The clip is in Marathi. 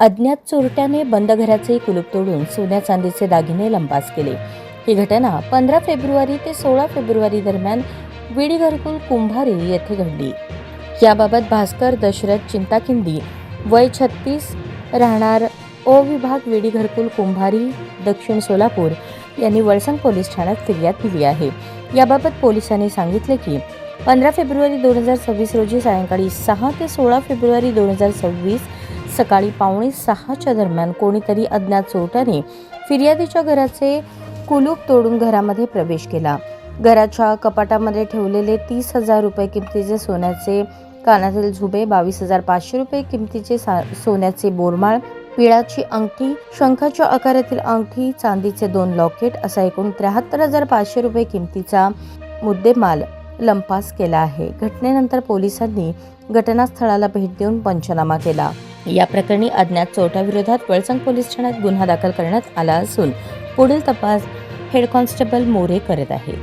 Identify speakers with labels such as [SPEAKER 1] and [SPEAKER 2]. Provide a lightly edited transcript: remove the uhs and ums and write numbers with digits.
[SPEAKER 1] अज्ञात चोरट्याने बंद घराचे कुलूप तोडून सोन्या चांदीचे दागिने लंपास केले। ही घटना 15 फेब्रुवारी ते 16 फेब्रुवारी दरम्यान विडी घरकुल कुंभारी येथे घडली। याबाबत भास्कर दशरथ चिंताकिंदी वय 36 राहणार ओ विभाग विडी घरकुल कुंभारी दक्षिण सोलापूर यांनी वळसंग पोलीस ठाण्यात फिर्याद दिली आहे। याबाबत पोलिसांनी सांगितले की 15 फेब्रुवारी 2026 रोजी सायंकाळी 6 ते 16 फेब्रुवारी 2026 सकाळी 5:45च्या दरम्यान कोणीतरी अज्ञात चोरट्याने फिर्यादीच्या घराचे कुलूप तोडून घरामध्ये प्रवेश केला। घराच्या कपाटामध्ये ठेवलेले 30,000 रुपये किमतीचे सोन्याचे कानातील झुबे, 22,500 रुपये किमतीचे सोन्याचे बोरमाळ, पिळाची अंगठी, शंखाच्या आकारातील अंगठी, चांदीचे 2 लॉकेट असा एकूण 73,500 रुपये किमतीचा मुद्देमाल लंपास केला आहे। घटनेनंतर पोलिसांनी घटनास्थळाला भेट देऊन पंचनामा केला। या प्रकरणी अज्ञात चोरट्याविरोधात वळसंग पोलीस ठाण्यात गुन्हा दाखल करण्यात आला असून पुढील तपास हेड कॉन्स्टेबल मोरे करत आहेत।